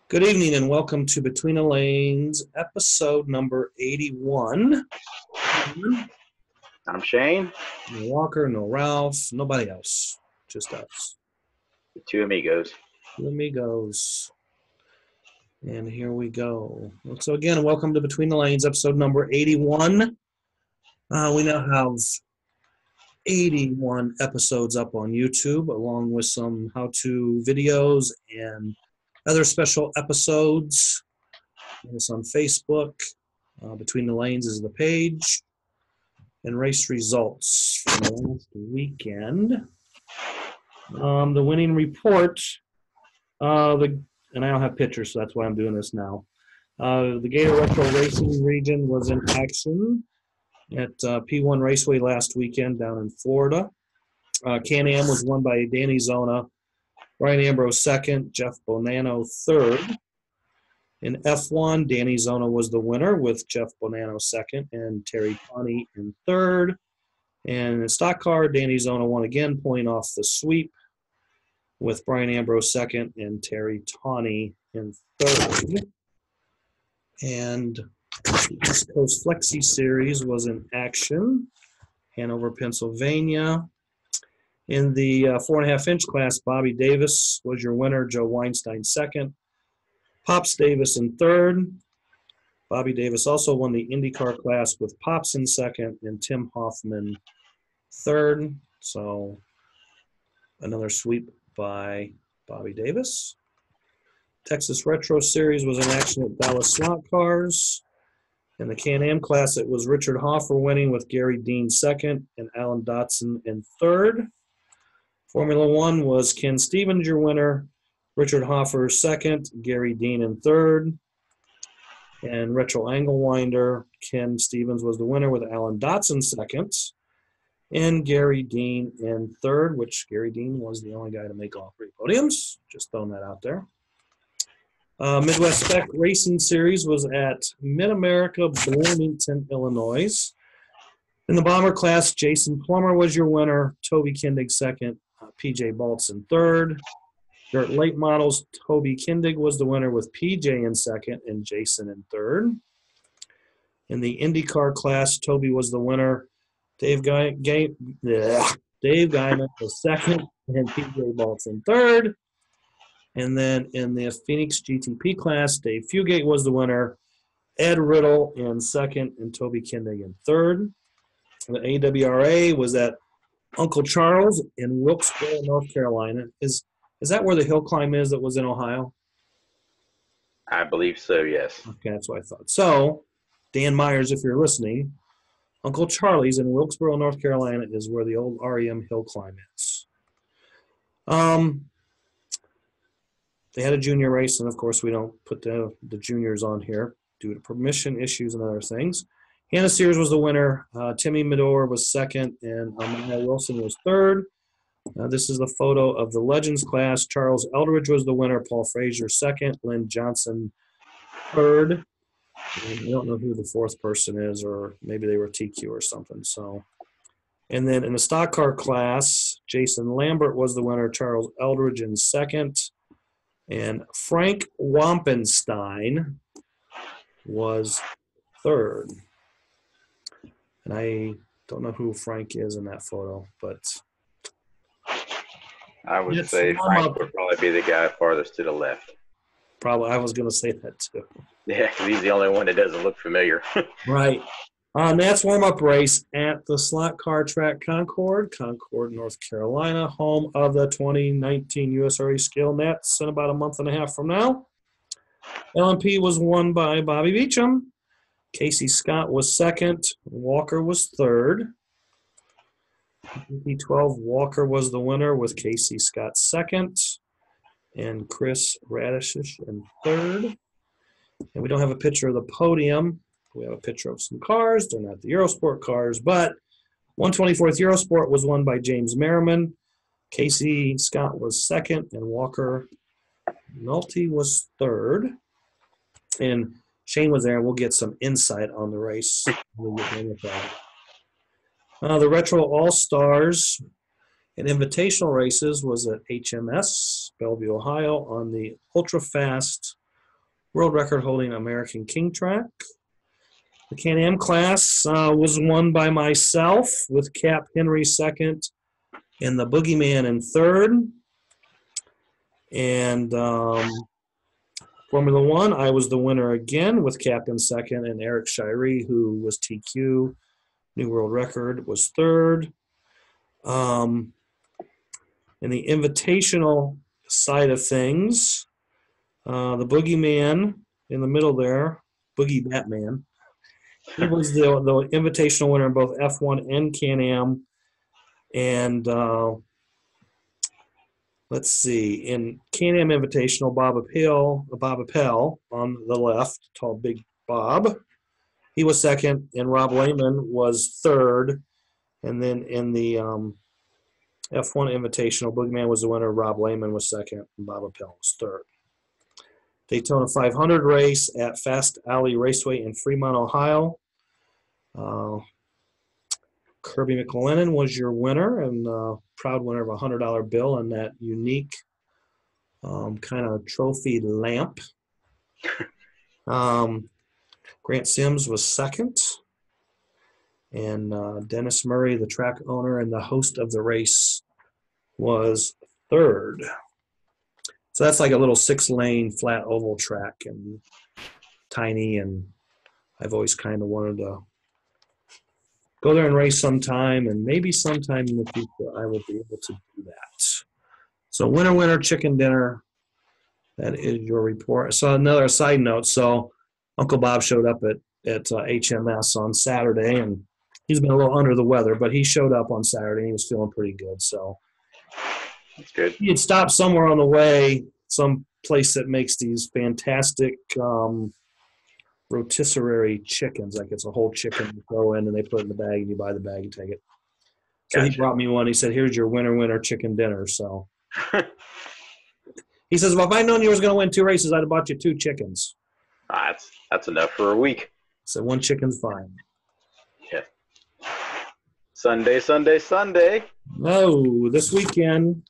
Good evening and welcome to Between the Lanes, episode number 81. I'm Shane. No Walker, no Ralph, nobody else, just us. The two amigos. Two amigos. And here we go. So again, welcome to Between the Lanes, episode number 81. We now have 81 episodes up on YouTube, along with some how-to videos and other special episodes. It's on Facebook. Between the Lanes is the page. And race results from the last weekend. The winning report, and I don't have pictures, so that's why I'm doing this now. The Gator Retro Racing region was in action at P1 Raceway last weekend down in Florida. Can-Am was won by Danny Zona, Brian Ambrose second, Jeff Bonanno third. In F1, Danny Zona was the winner with Jeff Bonanno second and Terry Tawney in third. And in stock car, Danny Zona won again, pulling off the sweep with Brian Ambrose second and Terry Tawney in third. And the East Coast Flexi Series was in action, Hanover, Pennsylvania. In the 4.5-inch class, Bobby Davis was your winner, Joe Weinstein second. Pops Davis in third. Bobby Davis also won the IndyCar class with Pops in second and Tim Hoffman third. So another sweep by Bobby Davis. Texas Retro Series was in action at Dallas Slot Cars. In the Can-Am class, it was Richard Hoffer winning with Gary Dean second and Alan Dotson in third. Formula One was Ken Stevens your winner, Richard Hoffer second, Gary Dean in third. And Retro Angle Winder, Ken Stevens was the winner with Alan Dotson second. And Gary Dean in third, which Gary Dean was the only guy to make all three podiums. Just throwing that out there. Midwest Spec Racing Series was at Mid-America, Bloomington, Illinois. In the Bomber class, Jason Plummer was your winner, Toby Kindig second, PJ Baltz in third. Dirt Late Models, Toby Kindig was the winner with PJ in second and Jason in third. In the IndyCar class, Toby was the winner. Dave Guyman was second and PJ Baltz in third. And then in the Phoenix GTP class, Dave Fugate was the winner. Ed Riddle in second and Toby Kindig in third. The AWRA was at Uncle Charles in Wilkesboro, North Carolina. Is that where the hill climb is that was in Ohio? I believe so, yes. Okay, that's what I thought. So, Dan Myers, if you're listening, Uncle Charlie's in Wilkesboro, North Carolina is where the old REM hill climb is. They had a junior race, and of course we don't put the juniors on here due to permission issues and other things. Hannah Sears was the winner. Timmy Medor was second, and Amaya Wilson was third. This is the photo of the Legends class. Charles Eldridge was the winner. Paul Frazier second. Lynn Johnson third. And I don't know who the fourth person is, or maybe they were TQ or something. So, and then in the stock car class, Jason Lambert was the winner. Charles Eldridge in second. And Frank Wampenstein was third. And I don't know who Frank is in that photo, but I would say Frank would probably be the guy farthest to the left. Probably, I was going to say that too. Yeah, because he's the only one that doesn't look familiar. Right. Nats warm-up race at the slot car track Concord, North Carolina, home of the 2019 USRA Scale Nats in about a month and a half from now. LMP was won by Bobby Beecham. Casey Scott was second. Walker was third. P12 Walker was the winner with Casey Scott second. And Chris Radish in third. And we don't have a picture of the podium. We have a picture of some cars. They're not the Eurosport cars, but 124th Eurosport was won by James Merriman. Casey Scott was second, and Walker Nolte was third. And Shane was there, and we'll get some insight on the race. The Retro All-Stars and Invitational races was at HMS, Bellevue, Ohio, on the ultra-fast world record holding American King Track. The Can-Am class was won by myself with Cap Henry second and the Boogeyman in third. And Formula One, I was the winner again with Cap in second, and Eric Shirey, who was TQ, new world record, was third. In the invitational side of things, the Boogeyman in the middle there, Boogie Batman, he was the invitational winner in both F1 and Can-Am. And let's see, in Can-Am Invitational, Bob Appel on the left, tall big Bob, he was second, and Rob Lehman was third. And then in the F1 Invitational, Boogeyman was the winner, Rob Lehman was second, and Bob Appel was third. Daytona 500 race at Fast Alley Raceway in Fremont, Ohio. Kirby McLennan was your winner, and proud winner of a $100 bill and that unique kind of trophy lamp. Grant Sims was second, and Dennis Murray, the track owner and the host of the race, was third. So that's like a little 6-lane flat oval track and tiny, and I've always kind of wanted to go there and race sometime, and maybe sometime in the future I will be able to do that. So winner, chicken dinner. That is your report. So another side note, so Uncle Bob showed up at HMS on Saturday, and he's been a little under the weather, but he showed up on Saturday, and he was feeling pretty good. So that's good. He had stopped somewhere on the way, some place that makes these fantastic rotisserie chickens. Like it's a whole chicken you throw in and they put it in the bag and you buy the bag and take it. So He brought me one. He said, here's your winner chicken dinner. So he says, well, if I'd known you was going to win 2 races, I'd have bought you 2 chickens. That's enough for a week. So 1 chicken's fine. Yeah. Sunday. No, this weekend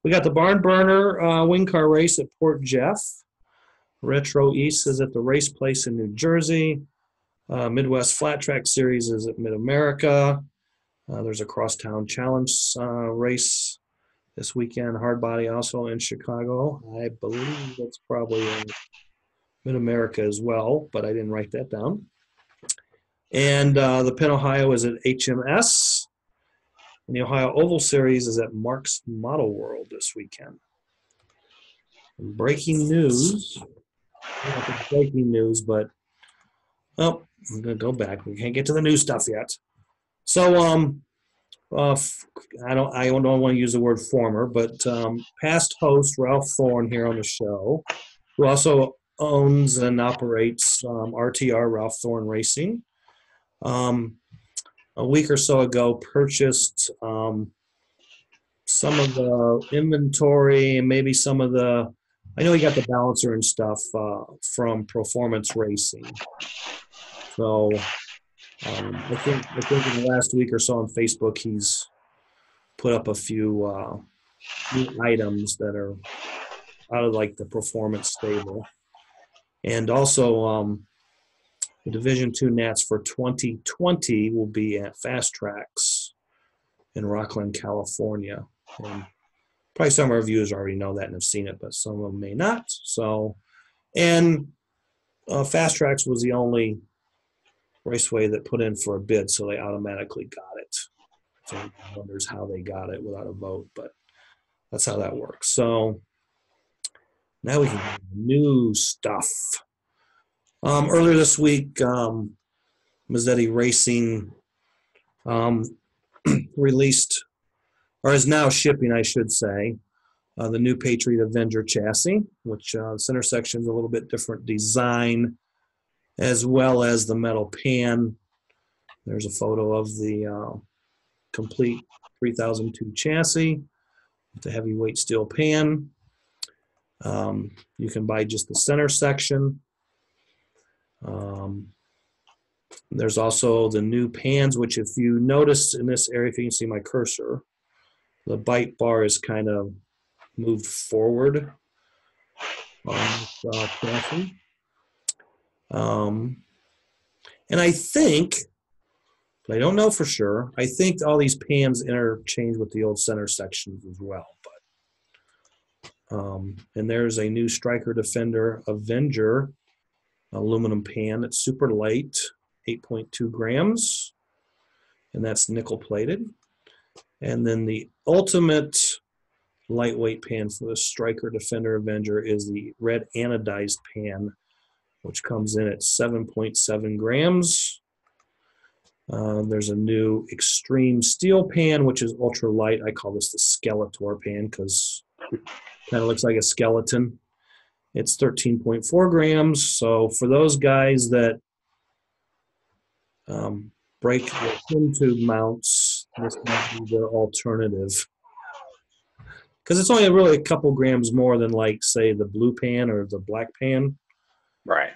we got the Barn Burner wing car race at Port Jeff. Retro East is at the Race Place in New Jersey. Midwest Flat Track Series is at Mid-America. There's a Crosstown Challenge race this weekend. Hard Body also in Chicago. I believe that's probably in Mid-America as well, but I didn't write that down. And the Penn Ohio is at HMS. And the Ohio Oval Series is at Mark's Model World this weekend. And breaking news. I don't know if it's breaking news, but I'm gonna go back. We can't get to the new stuff yet. So I don't want to use the word former, but past host Ralph Thorne here on the show, who also owns and operates RTR Ralph Thorne Racing. A week or so ago, purchased some of the inventory and maybe some of the. I know he got the balancer and stuff from Performance Racing. So I think in the last week or so on Facebook, he's put up a few new items that are out of like the Performance stable, and also the Division II Nats for 2020 will be at Fast Tracks in Rockland, California. And probably some of our viewers already know that and have seen it, but some of them may not. So, and Fast Tracks was the only raceway that put in for a bid, so they automatically got it. So everyone wonders how they got it without a vote, but that's how that works. So now we can get new stuff. Earlier this week, Mazzetti Racing released, or is now shipping, I should say, the new Patriot Avenger chassis, which center section is a little bit different design, as well as the metal pan. There's a photo of the complete 3002 chassis with the heavyweight steel pan. You can buy just the center section. There's also the new pans, which if you notice in this area, if you can see my cursor, the bite bar is kind of moved forward. on this chassis. And I think, but I don't know for sure, I think all these pans interchange with the old center sections as well. But and there's a new Striker Defender Avenger aluminum pan. It's super light, 8.2 grams, and that's nickel plated. And then the ultimate lightweight pan for the Striker Defender Avenger is the red anodized pan, which comes in at 7.7 grams. There's a new extreme steel pan, which is ultra light. I call this the Skeletor pan because it kind of looks like a skeleton. It's 13.4 grams. So for those guys that break the pin tube mounts, this might be their alternative. Because it's only really a couple grams more than, like, say, the blue pan or the black pan. Right.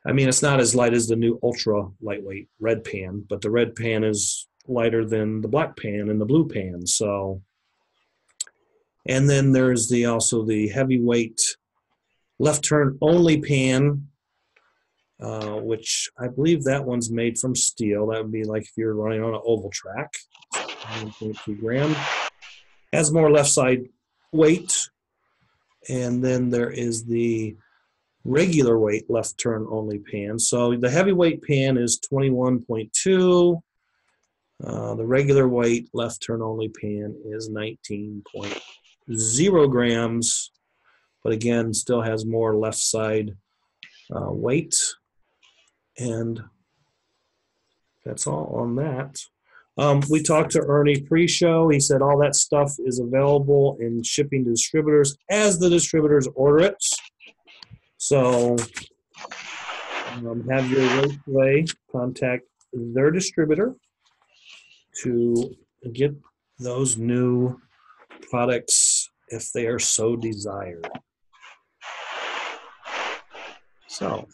I mean, it's not as light as the new ultra lightweight red pan, but the red pan is lighter than the black pan and the blue pan. So, and then there's also the heavyweight left turn only pan, which I believe that one's made from steel. That would be like if you're running on an oval track. 1.2 grams. Has more left side weight. And then there is the regular weight left turn only pan. So the heavyweight pan is 21.2. The regular weight left turn only pan is 19.0 grams, but again, still has more left side weight. And that's all on that. We talked to Ernie pre-show. He said all that stuff is available in shipping to distributors as the distributors order it. So have your Raceway contact their distributor to get those new products if they are so desired. So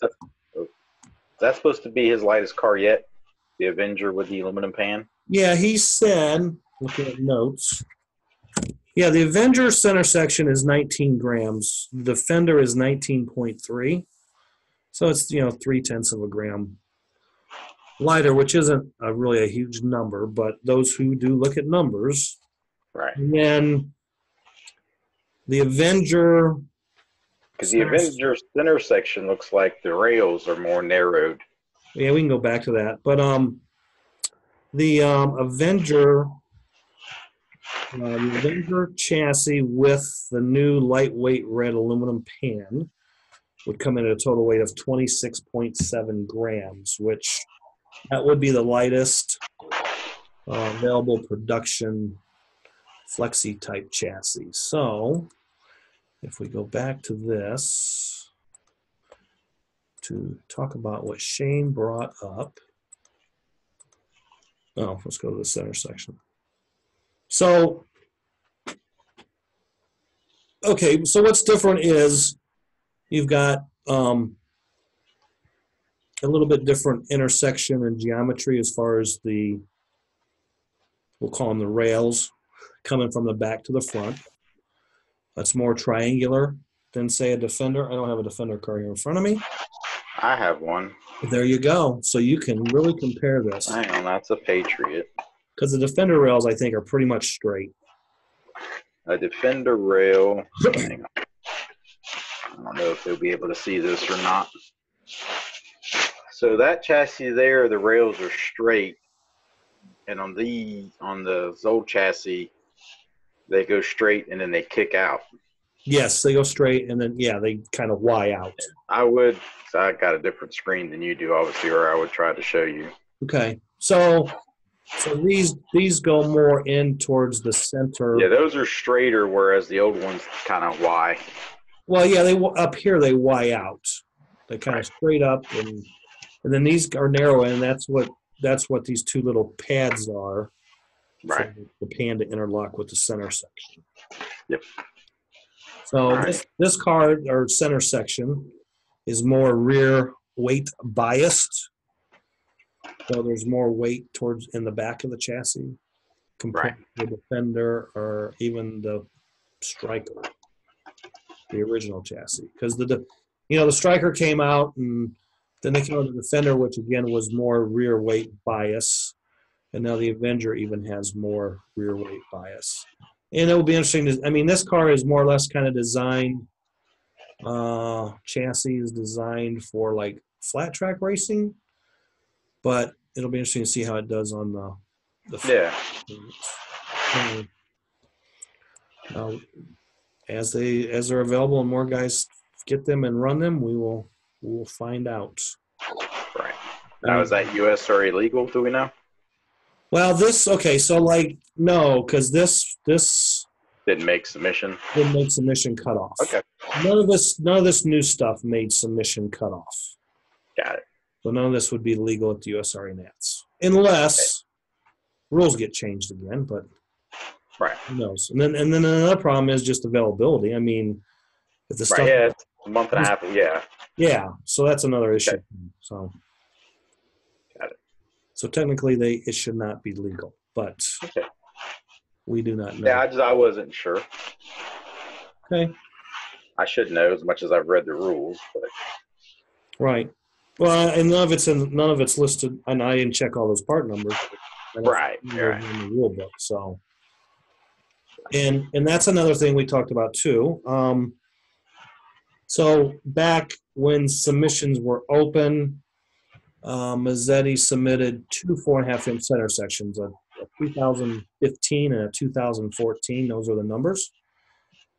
that's supposed to be his lightest car yet, the Avenger with the aluminum pan. Yeah, he said, looking at notes, yeah, the Avenger center section is 19 grams. The Defender is 19.3. So it's, 0.3 of a gram lighter, which isn't really a huge number, but those who do look at numbers. Right. And then the Avenger. Because the Avenger center section looks like the rails are more narrowed. Yeah, we can go back to that. But the Avenger chassis with the new lightweight red aluminum pan would come in at a total weight of 26.7 grams, which that would be the lightest available production Flexi type chassis. So if we go back to this to talk about what Shane brought up. Oh, let's go to the center section. So, okay, so what's different is you've got a little bit different intersection and geometry as far as we'll call them the rails, coming from the back to the front. That's more triangular than, say, a Defender. I don't have a Defender car here in front of me. I have one. There you go. So you can really compare this. Hang on, that's a Patriot. Because the Defender rails, I think, are pretty much straight. A Defender rail. Hang on. I don't know if they'll be able to see this or not. So that chassis there, the rails are straight, and on the Zoll chassis, they go straight and then they kick out. Yes, they go straight, and then they kind of Y out. I got a different screen than you do, obviously, or I would try to show you. Okay, so these go more in towards the center. Yeah, those are straighter, whereas the old ones kind of Y. Well, yeah, they up here they Y out. They kind of straight up, and then these are narrow, and that's what these two little pads are. Right. For the pan to interlock with the center section. Yep. So this car or center section is more rear weight biased. So there's more weight in the back of the chassis compared to the Defender or even the Striker. the original chassis, because the Striker came out, and then they came out with the Defender, which again was more rear weight bias, and now the Avenger even has more rear weight bias. And it will be interesting this car is more or less kind of designed. Chassis is designed for like flat track racing, but it'll be interesting to see how it does on the Yeah. As they're available and more guys get them and run them, we'll find out. Right. Now, is that U.S. or illegal? Do we know? Well, no, because this Didn't make submission. didn't make submission cutoff. Okay. None of this new stuff made submission cutoff. Got it. So none of this would be legal at the USRA Nats, unless rules get changed again. But right. Who knows? And then another problem is just availability. I mean, if the stuff, yeah, it's a month and a half. Yeah. Yeah, so that's another issue. Okay. So, got it. So technically, it should not be legal, but we do not know. Yeah, I wasn't sure. Okay. I should know as much as I've read the rules, but right. Well, and none of it's listed, and I didn't check all those part numbers. Right. In the rule book, so. And that's another thing we talked about too. So back when submissions were open, Mazzetti submitted 2 4.5-inch center sections, a 2015 and a 2014. Those are the numbers.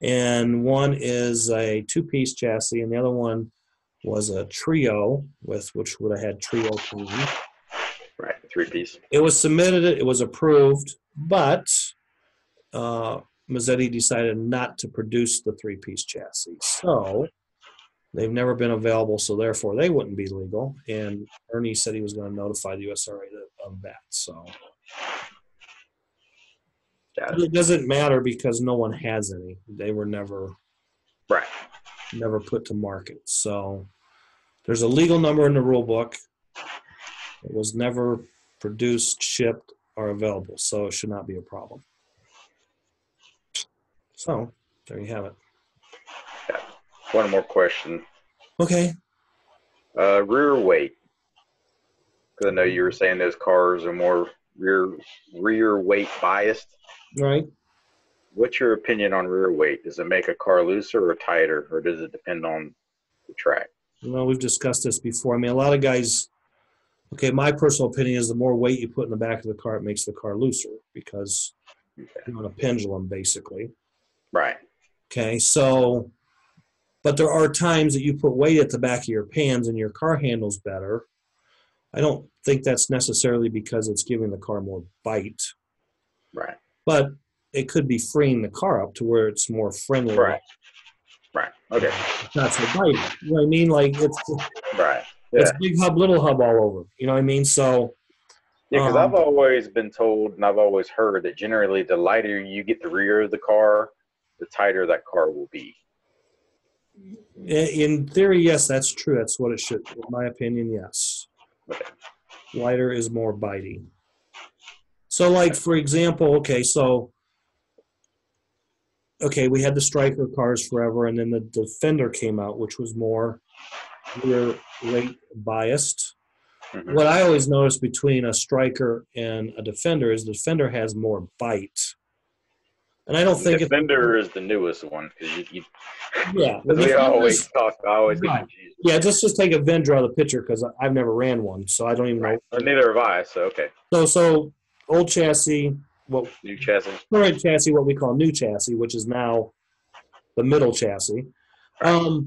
And one is a 2-piece chassis, and the other one was a trio, which would have had trio tooling. Right, 3-piece. It was submitted, it was approved, but Mazzetti decided not to produce the 3-piece chassis. So they've never been available, so therefore they wouldn't be legal. And Ernie said he was going to notify the USRA of that. So it doesn't matter because no one has any. They were never put to market. So there's a legal number in the rule book. It was never produced, shipped, or available, so it should not be a problem. So there you have it. One more question. Okay. Rear weight. Because I know you were saying those cars are more rear weight biased. Right. What's your opinion on rear weight? Does it make a car looser or tighter, or does it depend on the track? Well, we've discussed this before. I mean, a lot of guys. Okay, my personal opinion is the more weight you put in the back of the car, it makes the car looser because you're on a pendulum, basically. Right. Okay, so, but there are times that you put weight at the back of your pans and your car handles better. I don't think that's necessarily because it's giving the car more bite. Right. But it could be freeing the car up to where it's more friendly. Right. Okay. It's not so bitey. You know what I mean? Like it's right. Yeah. It's big hub, little hub all over. You know what I mean? So yeah, because I've always been told and I've always heard that generally the lighter you get the rear of the car, the tighter that car will be. In theory, yes, that's true. That's what it should. In my opinion, yes. Okay. Lighter is more bitey. So, like for example, we had the Striker cars forever, and then the Defender came out, which was more rear weight biased. Mm-hmm. What I always notice between a Striker and a Defender is the Defender has more bite. And I don't think Defender is the newest one because yeah, we always talk. I always get confused. Yeah, just take a Vendra out of the picture because I've never ran one, so I don't even know. Neither have I. So okay. So old chassis, new chassis, current chassis, what we call new chassis, which is now the middle chassis. Right.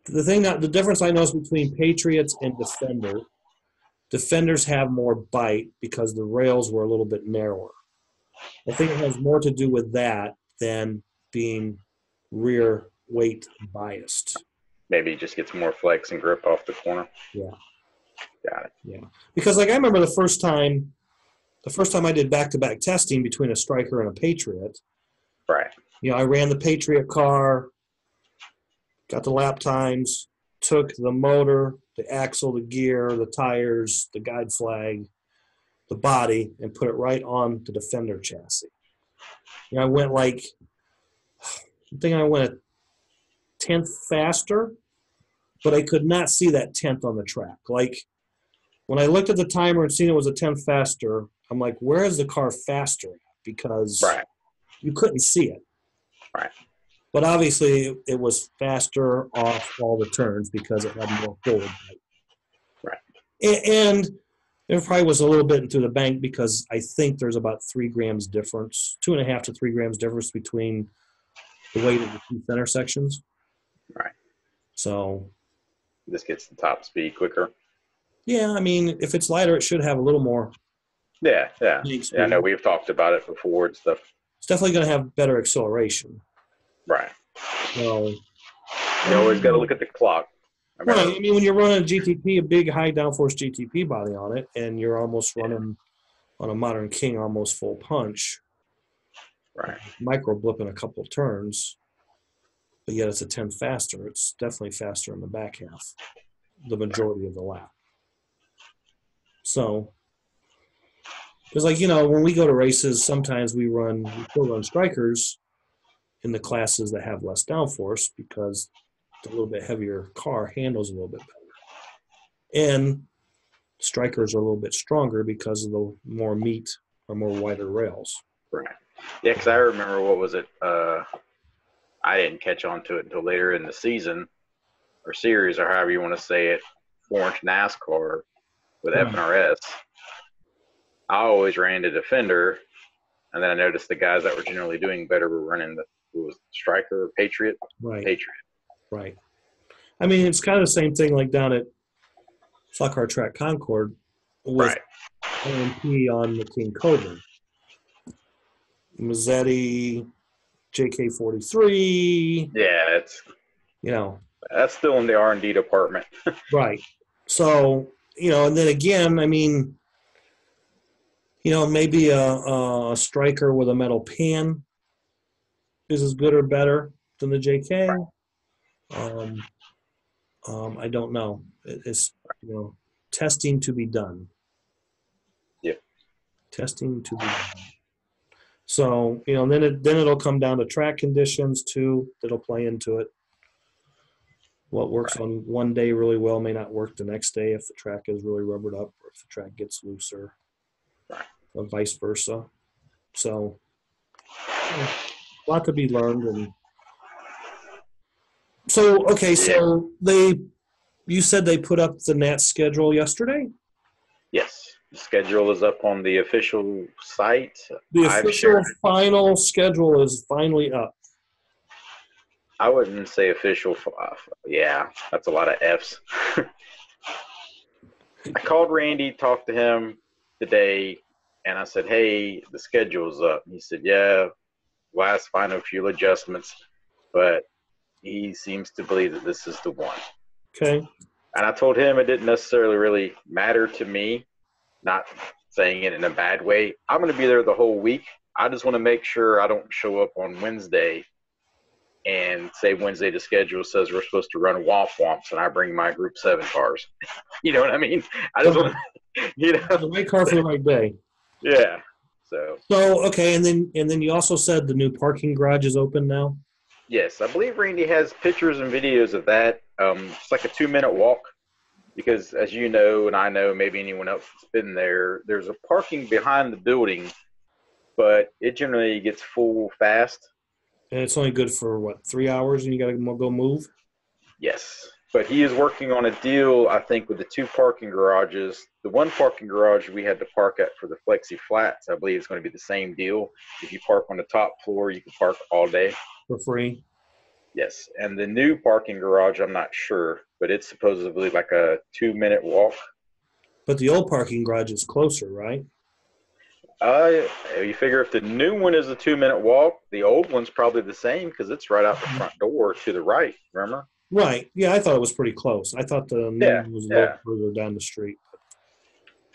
The difference I notice between Patriots and Defenders have more bite because the rails were a little bit narrower. I think it has more to do with that than being rear weight biased. Maybe it just gets more flex and grip off the corner. Yeah. Got it. Yeah. Because like I remember the first time I did back-to-back testing between a Striker and a Patriot. Right. You know, I ran the Patriot car, got the lap times, took the motor, the axle, the gear, the tires, the guide flag, the body, and put it right on the Defender chassis. You know, I went tenth faster, but I could not see that tenth on the track. Like when I looked at the timer and seen it was a tenth faster, I'm like, where is the car faster at? Because Right. you couldn't see it. Right. But obviously it was faster off all the turns because it had more forward. Right. And it probably was a little bit into the bank because I think there's about 3 grams difference, 2.5 to 3 grams difference between the weight of the two center sections. Right. So This gets the top speed quicker. yeah, I mean, if it's lighter, it should have a little more. Yeah. Speed. I know we've talked about it before and stuff. It's definitely going to have better acceleration. Right. So You always got to look at the clock. right. I mean, when you're running a GTP, a big high downforce GTP body on it, and you're almost running on a Modern King almost full punch, Right. micro blip in a couple of turns, but yet it's a 10 faster. It's definitely faster in the back half, the majority of the lap. So, because like, when we go to races, sometimes we still run strikers in the classes that have less downforce because the little bit heavier car handles a little bit better. And strikers are a little bit stronger because of the more meat or more wider rails. Right. Yeah, because I remember, what was it? I didn't catch on to it until later in the season or series, or however you want to say it, 4-inch NASCAR with FNRS. I always ran the Defender, and then I noticed the guys that were generally doing better were running the Striker or Patriot. Right. Patriot. Right. I mean, it's kind of the same thing like down at Stock Car Track Concord with AMP on the King Cobra. Mazzetti, JK43. Yeah, it's that's still in the R&D department. Right. So, and then again, I mean, maybe a striker with a metal pan is as good or better than the JK. I don't know. It's testing to be done. Yeah. Testing to be done. So then it'll come down to track conditions too. That'll play into it. What works on one day really well may not work the next day if the track is really rubbered up or if the track gets looser, or vice versa. So a lot to be learned. And so so you said they put up the Nat schedule yesterday? Yes. The schedule is up on the official site. The official final schedule is finally up. I wouldn't say official. Yeah, that's a lot of F's. I called Randy, talked to him today, and I said, hey, the schedule's up. He said, yeah, last final few adjustments, but he seems to believe that this is the one. Okay. And I told him it didn't necessarily really matter to me, not saying it in a bad way. I'm going to be there the whole week. I just want to make sure I don't show up on Wednesday and say Wednesday the schedule says we're supposed to run Womp Womps and I bring my Group 7 cars. You know what I mean? I just want to, the right car for the right day. Yeah. So okay, and then you also said the new parking garage is open now? Yes, I believe Randy has pictures and videos of that. It's like a 2-minute walk because, as you know, and I know, maybe anyone else that's been there, there's a parking behind the building, but it generally gets full fast. And it's only good for, 3 hours and you got to go move? Yes, but he is working on a deal, I think, with the 2 parking garages. The 1 parking garage we had to park at for the Flexi Flats, I believe it's going to be the same deal. If you park on the top floor, you can park all day. For free? Yes, and the new parking garage, I'm not sure, but it's supposedly like a 2-minute walk. But the old parking garage is closer, right? You figure if the new one is a 2-minute walk, the old one's probably the same because it's right out the front door to the right, remember? Right. Yeah, I thought it was pretty close. I thought the new one was a little further down the street.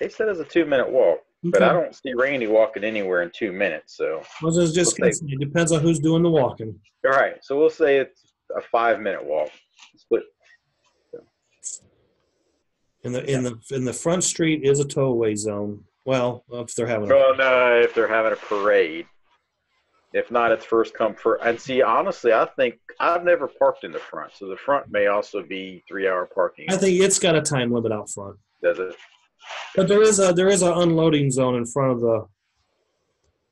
They said it's a 2-minute walk, but I don't see Randy walking anywhere in 2 minutes. So it depends on who's doing the walking. All right, so we'll say it's a 5-minute walk. Split. In the front street is a tow away zone. Well, if they're having if they're having a parade. If not, it's first come first. And see, honestly, I think I've never parked in the front, so the front may also be 3-hour parking. I think it's got a time limit out front. Does it? But there is an unloading zone in front of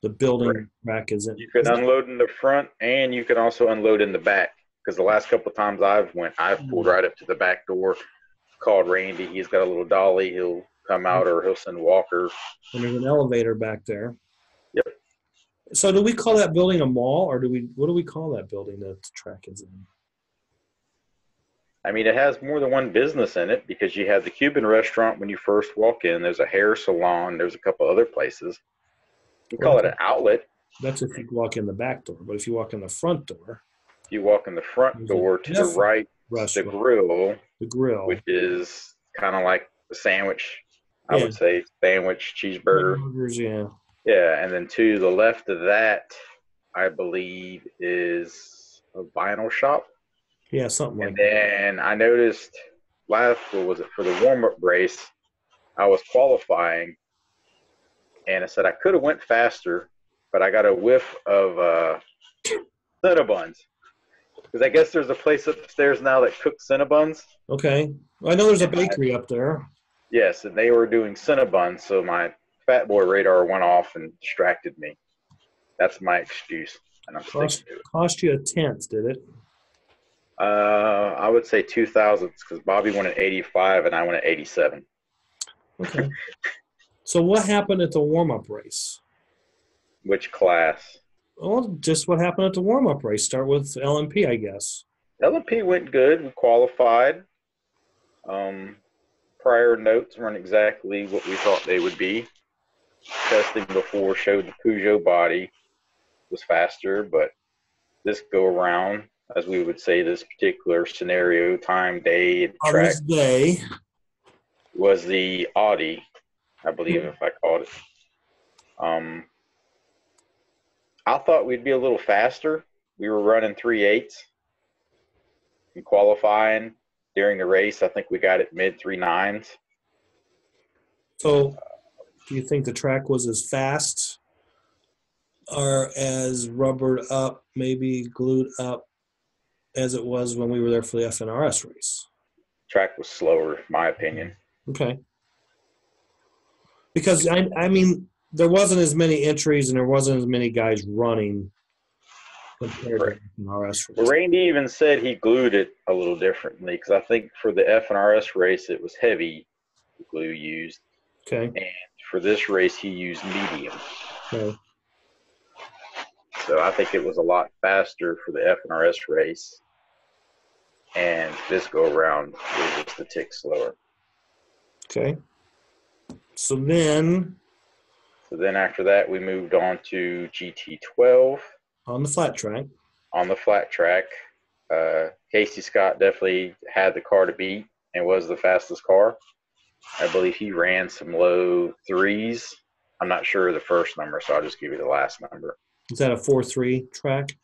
the building Right. track is in. You can unload in the front, and you can also unload in the back. Because the last couple of times I've pulled right up to the back door, called Randy. He's got a little dolly. He'll come out, or he'll send Walker. And there's an elevator back there. Yep. So do we call that building a mall, or what do we call that building that the track is in? I mean, it has more than one business in it because you have the Cuban restaurant when you first walk in. There's a hair salon. There's a couple other places. You call it an outlet. That's if you walk in the back door. But if you walk in the front door. You walk in the front door to the right, the grill. The grill. Which is kind of like the sandwich, I would say, sandwich, cheeseburger. Burgers, yeah. Yeah, and then to the left of that, I believe, is a vinyl shop. Yeah, something like that. And then I noticed what was it, for the warm-up race, I was qualifying, and I said I could have went faster, but I got a whiff of Cinnabons. Because I guess there's a place upstairs now that cooks Cinnabons. Okay. Well, I know there's a bakery up there. Yes, and they were doing Cinnabons, so my Fat Boy radar went off and distracted me. That's my excuse, and I'm sticking to it. Cost you a tenth, did it? I would say 2,000 because Bobby won at 85 and I won at 87. Okay. So what happened at the warm-up race? Which class? Well, just what happened at the warm-up race. Start with LMP, I guess. LMP went good. We qualified. Prior notes weren't exactly what we thought they would be. Testing before showed the Peugeot body was faster, but this go around, as we would say, this particular scenario, time, day, and track this day was the Audi, I believe, if I called it. I thought we'd be a little faster. We were running 3.8 in qualifying. During the race, I think we got it mid 3.9s. So do you think the track was as fast or as rubbered up, maybe glued up, as it was when we were there for the FNRS race? Track was slower, in my opinion. Okay. Because, I mean, there wasn't as many entries and there wasn't as many guys running compared to the FNRS race. Well, Randy even said he glued it a little differently because I think for the FNRS race it was heavy glue used. Okay. And for this race he used medium. Okay. So I think it was a lot faster for the FNRS race. And this go around was just a tick slower. Okay. So then after that we moved on to GT12. On the flat track. On the flat track. Casey Scott definitely had the car to beat and was the fastest car. I believe he ran some low 3s. I'm not sure of the first number, so I'll just give you the last number. Is that a 4.3 track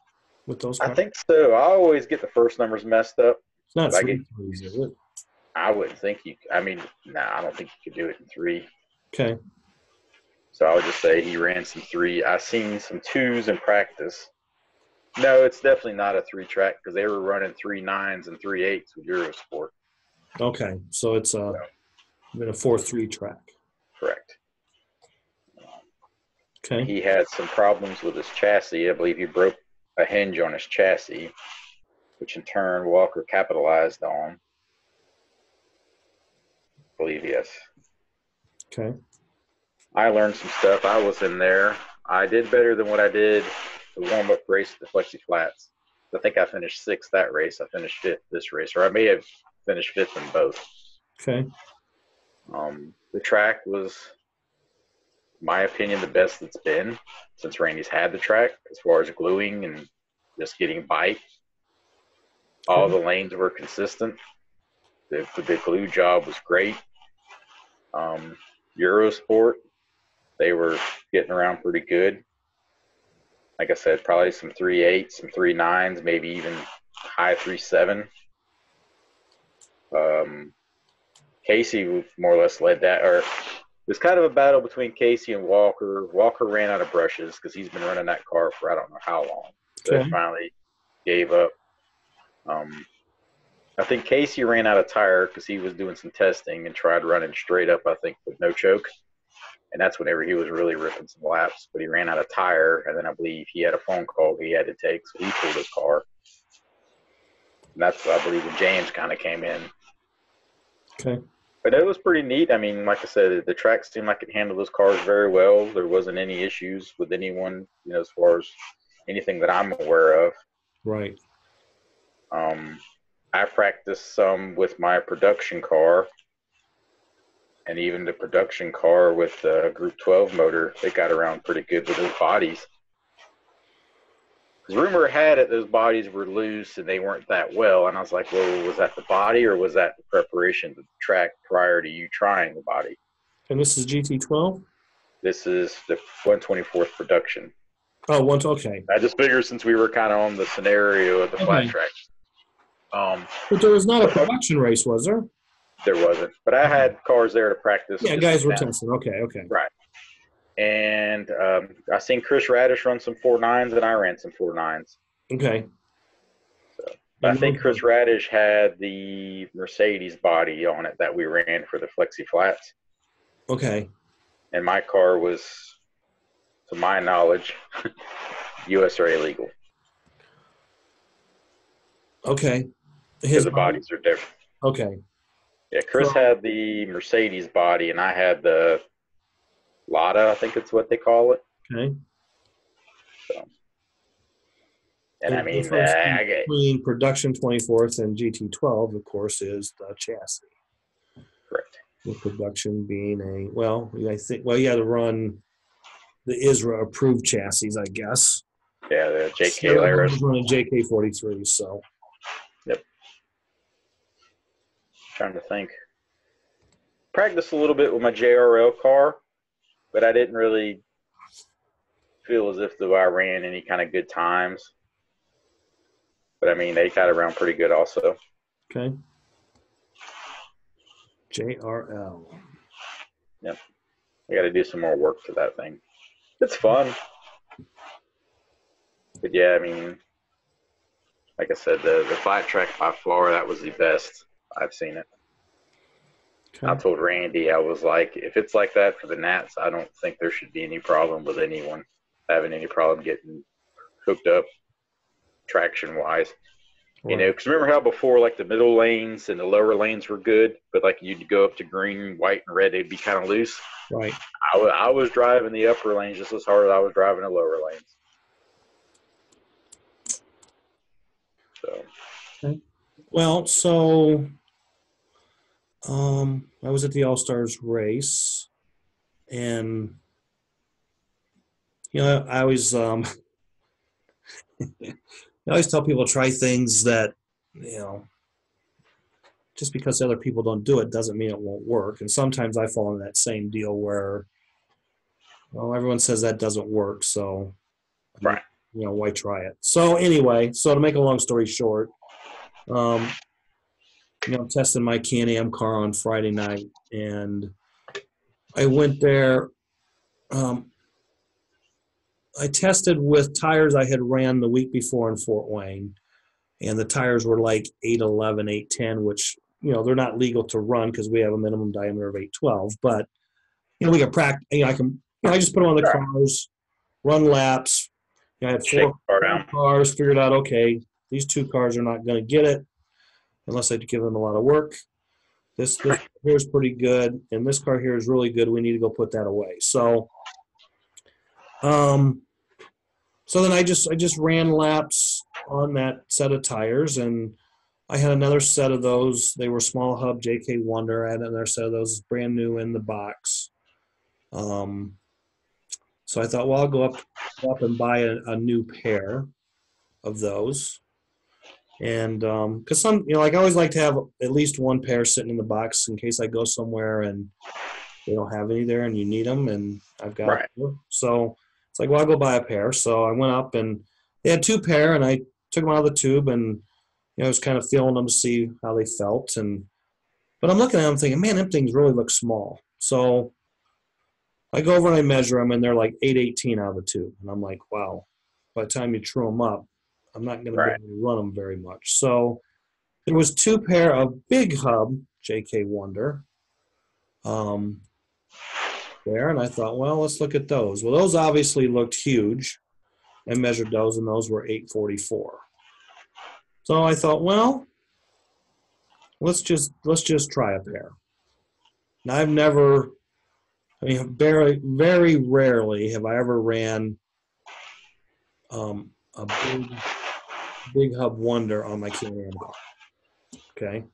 with those cars? I think so. I always get the first numbers messed up. It's not 3 threes, is it? I wouldn't think you – I mean, I don't think you could do it in 3. Okay. So I would just say he ran some 3. I've seen some 2s in practice. No, it's definitely not a 3 track because they were running 3.9s and 3.8s with Eurosport. Okay. So it's a 4.3 track. Correct. Okay. He had some problems with his chassis. I believe he broke a hinge on his chassis, which in turn Walker capitalized on. I believe, yes. Okay. I learned some stuff. I was in there. I did better than what I did the warm-up race at the Flexi Flats. I think I finished 6th that race. I finished 5th this race, or I may have finished 5th in both. Okay. The track was, in my opinion, the best it's been since Randy's had the track as far as gluing and just getting bite. All the lanes were consistent. The glue job was great. Eurosport, they were getting around pretty good. Like I said, probably some 3.8, some 3.9s, maybe even high 3.7. Casey more or less led that, or was kind of a battle between Casey and Walker. Walker ran out of brushes because he's been running that car for I don't know how long. So Okay. he finally gave up. I think Casey ran out of tire because he was doing some testing and tried running straight up, I think, with no choke. And that's whenever he was really ripping some laps. But he ran out of tire, and then I believe he had a phone call he had to take, so he pulled his car. And that's, I believe, when James kind of came in. Okay. But it was pretty neat. I mean, like I said, the track seemed like it handled those cars very well. There wasn't any issues with anyone, as far as anything that I'm aware of. Right. I practiced some with my production car, and even the production car with the Group 12 motor, they got around pretty good with those bodies. Because rumor had it those bodies were loose and they weren't that well, and I was like, well, was that the body or was that the preparation of the track prior to you trying the body? And this is GT12? This is the 124th production. Oh, okay. I just figured since we were kind of on the scenario of the flat track. But there was not a production race, was there? There wasn't. But I had cars there to practice. Yeah, guys were testing. Okay. Right. And I seen Chris Radish run some 4.9s, and I ran some 4.9s. Okay. So, I think Chris Radish had the Mercedes body on it that we ran for the Flexi Flats. Okay. And my car was, to my knowledge, USRA legal. Okay. Because the bodies are different. Okay. Yeah, Chris had the Mercedes body, and I had the Lada, I think it's what they call it. Okay. So, and I mean, between production 24th and GT12, of course, is the chassis. Correct. With production being you had to run the ISRA approved chassis, I guess. Yeah, the JK Laris. Running JK43, so. Yep. Trying to think. Practiced a little bit with my JRL car, but I didn't really feel as if I ran any kind of good times. But I mean, they got around pretty good also. Okay. JRL. Yep. I got to do some more work to that thing. It's fun. But yeah, I mean, like I said, the flat track by far, that was the best I've seen it. Okay. I told Randy, I was like, if it's like that for the Nats, I don't think there should be any problem with anyone having any problem getting hooked up traction-wise. Right. Because remember how before, like, the middle lanes and the lower lanes were good, but, like, you'd go up to green, white, and red, they'd be kind of loose? Right. I was driving the upper lanes just as hard as I was driving the lower lanes. So. Okay. Well, so I was at the All-Stars race, and I always I always tell people to try things that just because other people don't do it doesn't mean it won't work. And sometimes I fall into that same deal where everyone says that doesn't work, so right. Why try it? So anyway, to make a long story short, testing my Can-Am car on Friday night, and I went there. I tested with tires I had ran the week before in Fort Wayne, and the tires were like 811, 810, which, they're not legal to run because we have a minimum diameter of 812, but, we can practice, I just put them on the cars, run laps. I had four cars, figured out, okay, these two cars are not going to get it unless I give them a lot of work. This here is pretty good, and this car here is really good. We need to go put that away. So, so then I just ran laps on that set of tires, and I had another set of those. They were small hub JK Wonder. I had another set of those brand new in the box. So I thought, well, I'll go up and buy a new pair of those. And because I always like to have at least one pair sitting in the box in case I go somewhere and they don't have any there and you need them, and I've got them. So it's like, well, I'll go buy a pair. So I went up and they had two pair, and I took them out of the tube and I was kind of feeling them to see how they felt. But I'm looking at them thinking, man, them things really look small. So I go over and I measure them, and they're like 818 out of the tube. And I'm like, wow, by the time you true them up, I'm not going to be Right. able to run them very much. So there was 2 pair of big hub JK Wonder there, and I thought, well, let's look at those. Well, those obviously looked huge. I measured those, and those were 844. So I thought, well, let's just try a pair. Now I've never, I mean, very rarely have I ever ran a big hub Wonder on my Can-Am car. Okay,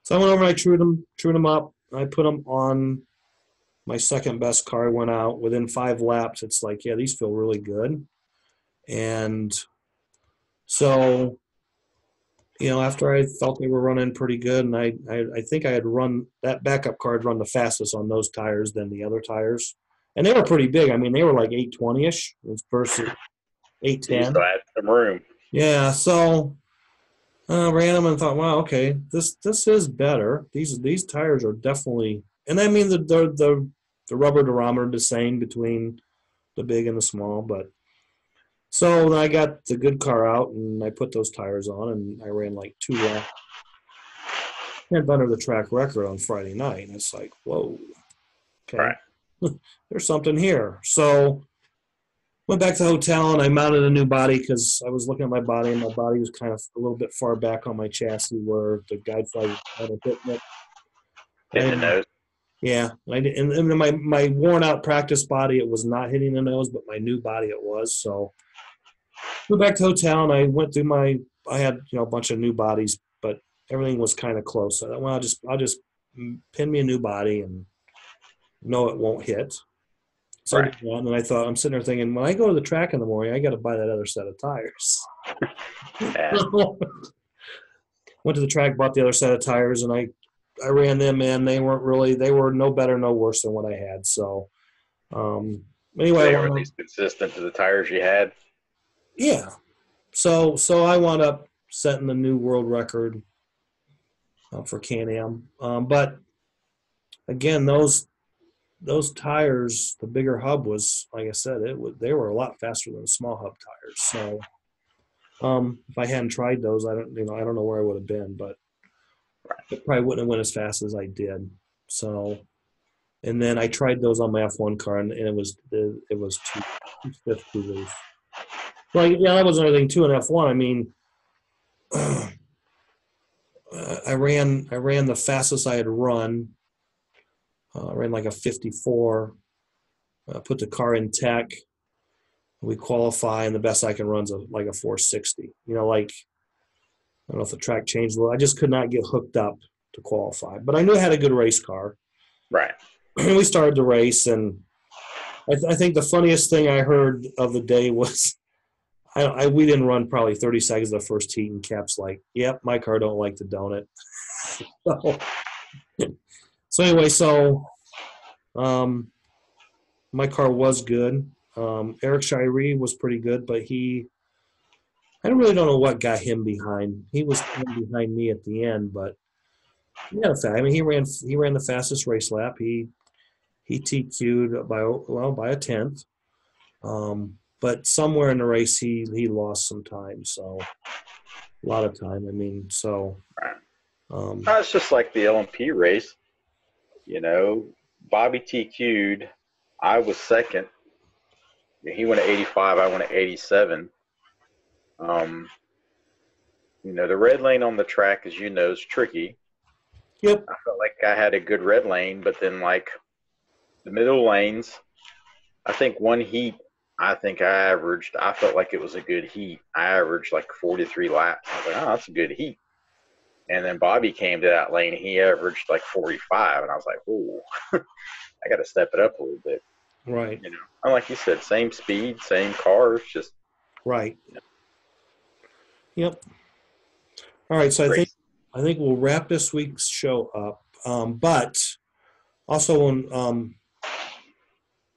so I went over and I trued them up. I put them on my second best car. I went out within 5 laps. It's like, yeah, these feel really good. And so, you know, after I felt they were running pretty good, and I think I had run that backup car had run the fastest on those tires than the other tires, and they were pretty big. I mean, they were like 820-ish versus 810. You still had some room. Yeah, so ran them and thought, wow, okay, this is better. These tires are definitely, and I mean the rubber durometer the same between the big and the small, but so then I got the good car out and I put those tires on and I ran like 2 laps. Can't under the track record on Friday night, and it's like, whoa, okay, Right. there's something here. So went back to the hotel and I mounted a new body because I was looking at my body and my body was kind of a little bit far back on my chassis where the guide flag had a bit. Hit the nose. Yeah, and my worn out practice body, it was not hitting the nose, but my new body it was. So went back to the hotel and I went through I had a bunch of new bodies, but everything was kind of close. So I thought, well, I'll just pin me a new body and know it won't hit. So Right. and then I thought, I'm sitting there thinking, when I go to the track in the morning, I got to buy that other set of tires. Yeah. Went to the track, bought the other set of tires, and I ran them in. They were no better, no worse than what I had. So anyway, They were at least consistent to the tires you had. yeah. So I wound up setting the new world record for Can-Am. But again, those tires, the bigger hub was, like I said, they were a lot faster than the small hub tires. So if I hadn't tried those, I don't know where I would have been, but it probably wouldn't have went as fast as I did. So, and then I tried those on my F1 car, and it was too stiff, too loose. Well, yeah, that wasn't anything too in F1. I mean, I ran the fastest I had run. I ran like a 54. Put the car in tech. We qualify, and the best I can run's like a 460. Like, I don't know if the track changed a little. I just could not get hooked up to qualify. But I knew I had a good race car. Right. And we started the race, and I think the funniest thing I heard of the day was we didn't run probably 30 seconds of the first heat, and Cap's like, yep, my car don't like the donut. So anyway, my car was good. Eric Shirey was pretty good, but I really don't know what got him behind. He was behind me at the end, but he had a fact. I mean, he ran the fastest race lap. He TQ'd by a tenth. But somewhere in the race he lost some time, so a lot of time. I mean, so It's just like the LMP race. Bobby TQ'd. I was second. He went at 85. I went at 87. The red lane on the track, as you know, is tricky. Yep. I felt like I had a good red lane, but then like the middle lanes, I think one heat, I felt like it was a good heat. I averaged like 43 laps. I was like, oh, that's a good heat. And then Bobby came to that lane. He averaged like 45, and I was like, oh, I got to step it up a little bit. Right. And like you said, same speed, same cars, just right. Yep. All right, so I think we'll wrap this week's show up. But also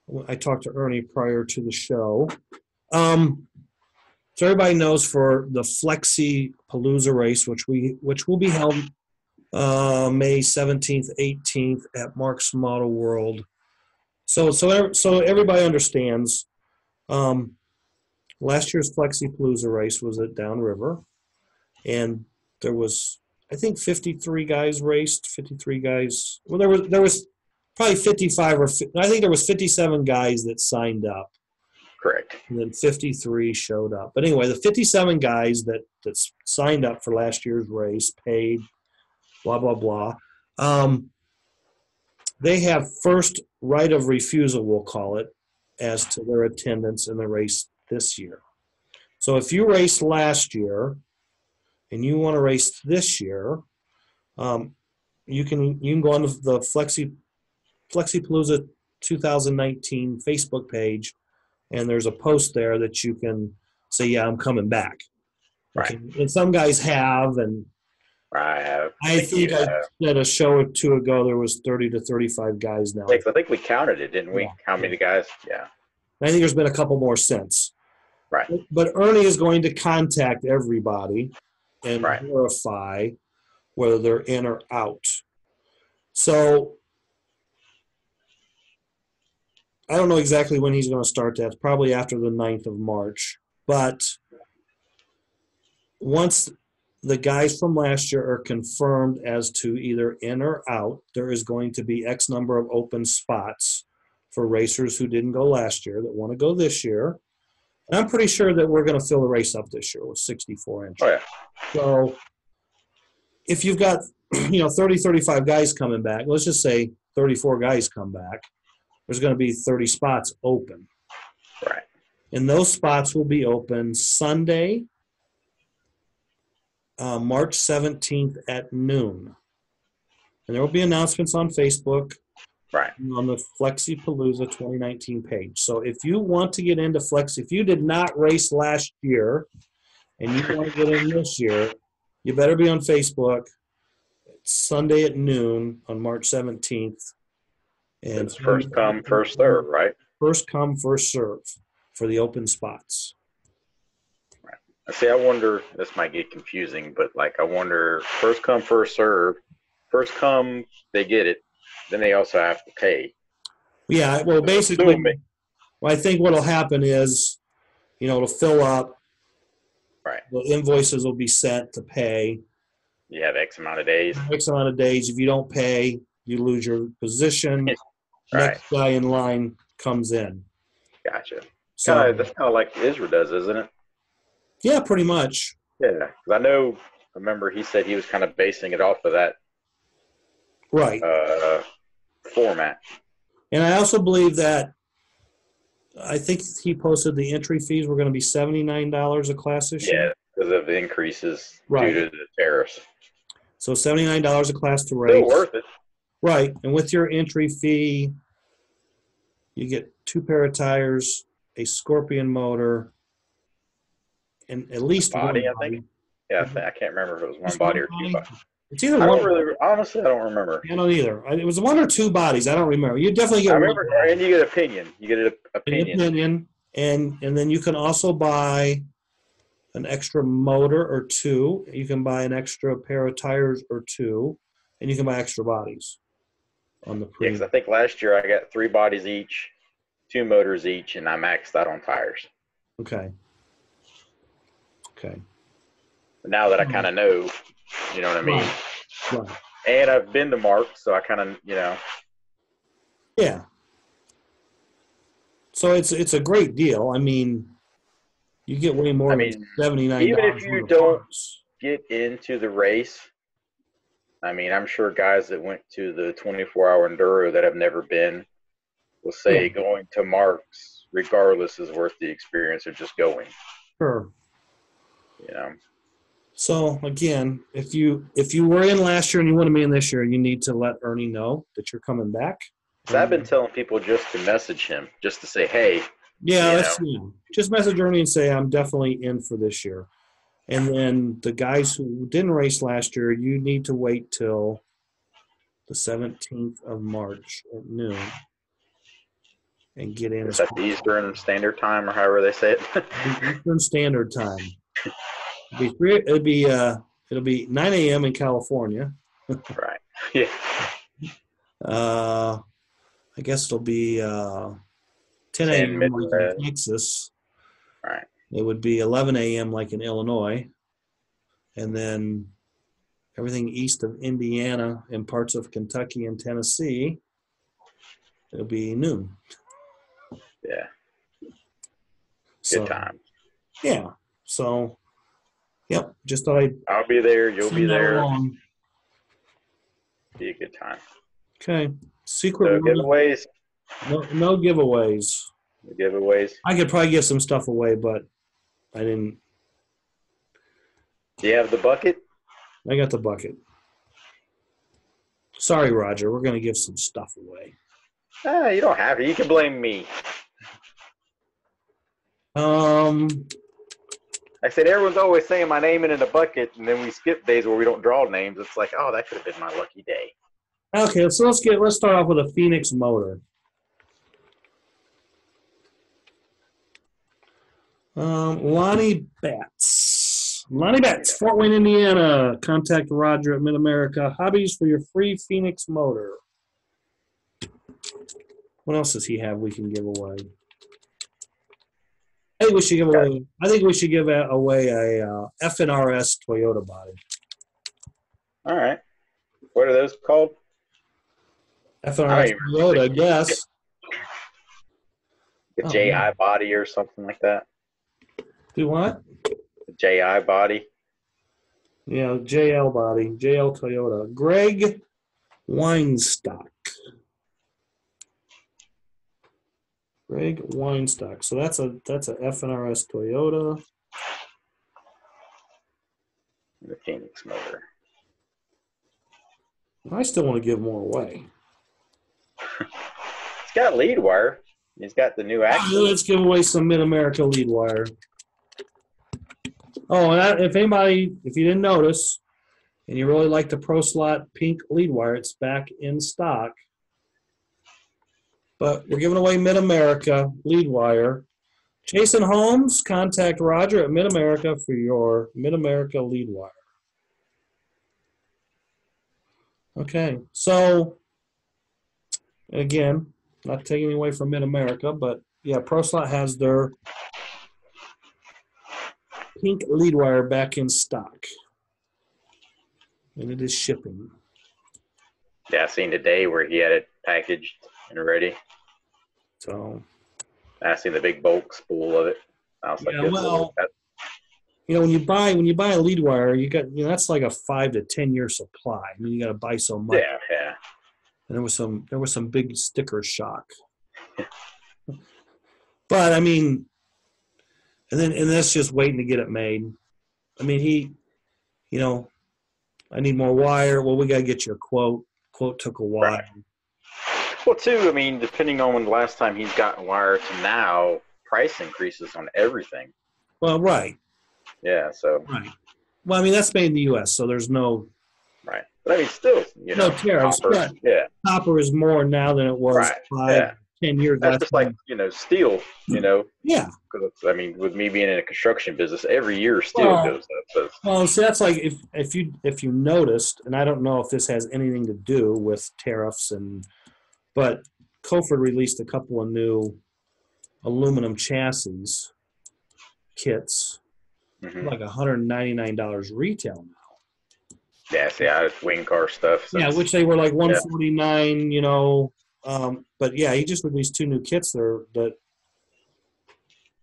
when I talked to Ernie prior to the show, so everybody knows for the Flexi Palooza race, which will be held May 17th, 18th at Mark's Model World So everybody understands. Last year's Flexi Palooza race was at Downriver, and there was, I think, 53 guys raced. 53 guys. Well, there was probably 55 or I think there was 57 guys that signed up. Correct. And then 53 showed up. But anyway, the 57 guys that signed up for last year's race, paid, blah, blah, blah. They have first right of refusal, we'll call it, as to their attendance in the race this year. So if you raced last year and you want to race this year, you can go on the Flexi Palooza 2019 Facebook page, and there's a post there that you can say, yeah, I'm coming back. Right. Okay. And some guys have, and I have. I think I said a show or two ago there was 30 to 35 guys now. I think we counted it, didn't we? Yeah. How many guys? Yeah. I think there's been a couple more since. Right. But Ernie is going to contact everybody and verify whether they're in or out. So I don't know exactly when he's going to start that. It's probably after the 9th of March. But once the guys from last year are confirmed as to either in or out, there is going to be X number of open spots for racers who didn't go last year that want to go this year. And I'm pretty sure that we're going to fill the race up this year with 64 inches. Oh, yeah. So if you've got 30, 35 guys coming back, let's just say 34 guys come back, there's going to be 30 spots open. Right. And those spots will be open Sunday, March 17th at noon. And there will be announcements on Facebook. Right. On the Flexi Palooza 2019 page. So if you want to get into Flexi, if you did not race last year and you want to get in this year, you better be on Facebook. It's Sunday at noon on March 17th. And it's first come, first serve, right? First come, first serve for the open spots. Right. See, I wonder, this might get confusing, but I wonder, first come, first serve. First come, they get it. Then they also have to pay. Yeah, well, basically, I think what will happen is, it'll fill up. Right. The invoices will be sent to pay. You have X amount of days. X amount of days. If you don't pay, you lose your position. Right. Next guy in line comes in. Gotcha. So that's kind of like Israel does, isn't it? Yeah, pretty much. Yeah, because I remember he said he was kind of basing it off of that. Right. Format. And I also believe that I think he posted the entry fees were going to be $79 a class this year. Yeah, because of the increases right. due to the tariffs. So $79 a class to race. Still worth it. Right. And with your entry fee, you get 2 pair of tires, a Scorpion motor, and at least body, one I think. Yeah, I can't remember if it was one body or 2 bodies. It's either one. Honestly, I don't remember. I don't either. It was 1 or 2 bodies. I don't remember. You definitely get. I remember, and you get opinion. You get an opinion, and then you can also buy an extra motor or 2. You can buy an extra pair of tires or 2, and you can buy extra bodies on the pre. Yeah, because I think last year I got 3 bodies each, 2 motors each, and I maxed out on tires. Okay. But now that I kind of know, you know what I mean? Right. And I've been to Mark, so I kind of, Yeah. So it's a great deal. I mean, you get way more than $79. Even if you don't get into the race, I'm sure guys that went to the 24-hour enduro that have never been will say going to Mark's, regardless, is worth the experience of just going. Sure. You So again, if you were in last year and you want to be in this year, you need to let Ernie know that you're coming back. So I've been telling people just to message him, just to say, hey. Yeah, just message Ernie and say, I'm definitely in for this year. And then the guys who didn't race last year, you need to wait till the 17th of March at noon and get in. Is that the Eastern Standard Time or however they say it? Eastern Standard Time. It'll be 9 a.m. in California. Right. Yeah. I guess it'll be 10 10 a.m. like in Midwest. Texas. Right. It would be 11 a.m. like in Illinois. And then everything east of Indiana and parts of Kentucky and Tennessee, it'll be noon. Yeah. So, Good time. yeah. So, yep. Just thought I'd I'll be there. You'll be send that there. along. Be a good time. Okay. Secret So word. giveaways. No giveaways. Giveaways. I could probably give some stuff away, but I didn't. Do you have the bucket? I got the bucket. Sorry, Roger. We're going to give some stuff away. You don't have to. You can blame me. I said everyone's always saying my name in the bucket, and then we skip days where we don't draw names. It's like, oh, that could have been my lucky day. Okay, so let's start off with a Phoenix motor. Lonnie Betts. Lonnie Betts, Fort Wayne, Indiana. Contact Roger at Mid-America Hobbies for your free Phoenix motor. What else does he have we can give away? I think we should give away a FNRS Toyota body. All right. What are those called? FNRS Toyota, I guess. The JI body or something like that. Do what? The JI body. Yeah, JL body. JL Toyota. Greg Weinstock. Greg Weinstock. So that's a FNRS Toyota. The Phoenix motor. I still want to give more away. It's got lead wire. He's got the new axle. Let's give away some Mid-America lead wire. Oh, and if you didn't notice, and you really like the Pro Slot pink lead wire, it's back in stock. But we're giving away Mid-America lead wire. Jason Holmes, contact Roger at Mid-America for your Mid-America lead wire. Okay, so again, not taking away from Mid-America, but yeah, Pro Slot has their pink lead wire back in stock. And it is shipping. Yeah, I seen today where he had it packaged and ready. So I seen the big bulk spool of it. I was like, yeah, well, when you buy a lead wire, you got that's like a 5 to 10 year supply. I mean, you got to buy so much. Yeah. And there was some big sticker shock. But I mean, and that's just waiting to get it made. I mean, I need more wire. Well, we got to get you a quote. Quote took a while. Right. Well, too, I mean, depending on when the last time he's gotten wire to now, price increases on everything. Well, right. Yeah, so. Right. Well, I mean, that's made in the U.S., so there's no. Right. But I mean, still, no tariffs. copper, yeah. Copper is more now than it was 10 years ago. That's just like, steel, Yeah. Because, I mean, with me being in a construction business, every year steel goes up. Well, see, that's like if you noticed, and I don't know if this has anything to do with tariffs, but Cofer released a couple of new aluminum chassis kits, like $199 retail now. Yeah, see, it's wing car stuff. Yeah, which they were like $149, but yeah, he just released 2 new kits there that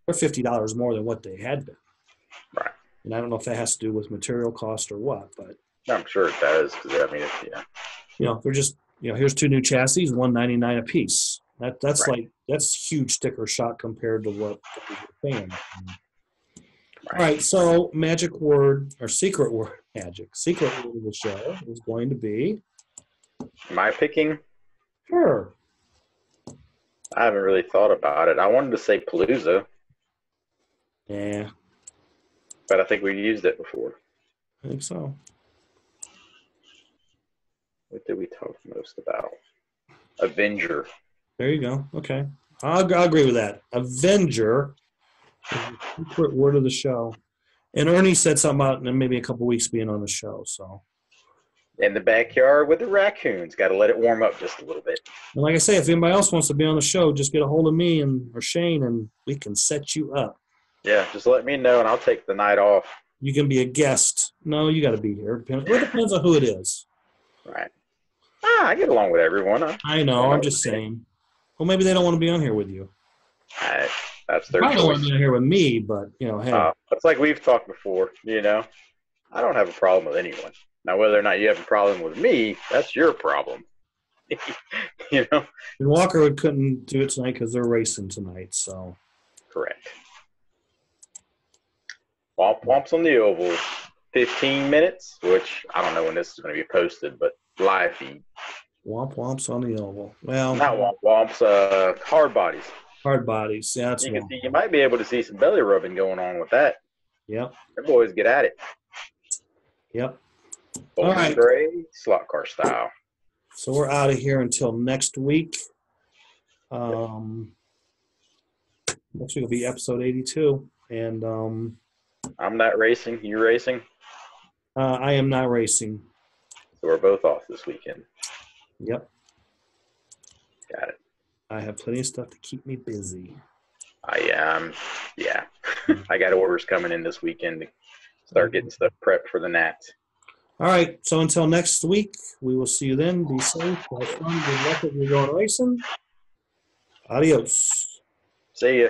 are $50 more than what they had been. Right. And I don't know if that has to do with material cost or what, but I'm sure it does, because I mean, they're just here's 2 new chassis, $199 a piece. That's right. that's huge sticker shock compared to what we're paying. Right. All right, so magic word or secret word of the show is going to be. Am I picking? Sure. I haven't really thought about it. I wanted to say Palooza. Yeah. But I think we used it before. I think so. What did we talk most about? Avenger. There you go. Okay. I'll agree with that. Avenger is the secret word of the show. And Ernie said something about maybe a couple weeks being on the show. So In the backyard with the raccoons. Got to let it warm up just a little bit. And like I say, if anybody else wants to be on the show, just get a hold of me or Shane, and we can set you up. Yeah, just let me know, and I'll take the night off. You can be a guest. No, you got to be here. It depends on who it is. Right. I get along with everyone. I know. I'm just saying. Well, maybe they don't want to be on here with you. That's their choice. I don't want to be on here with me, but, hey. It's like we've talked before, I don't have a problem with anyone. Now, whether or not you have a problem with me, that's your problem. And Walker couldn't do it tonight because they're racing tonight, so. Correct. Womps on the oval, 15 minutes, which I don't know when this is going to be posted, but live feed. Womps on the oval. Well, not womps, hard bodies. Hard bodies, yeah. That's you might be able to see some belly rubbing going on with that. Yep. The boys get at it. Yep. All right. Gray, slot car style. So we're out of here until next week. Next week will be episode 82, and I'm not racing. You racing? I am not racing. So we're both off this weekend. Yep. Got it. I have plenty of stuff to keep me busy. Yeah. I got orders coming in this weekend to start getting stuff prepped for the Nats. All right. So until next week, we will see you then. Be safe. Have fun. Good luck if you're going racing. Adios. See ya.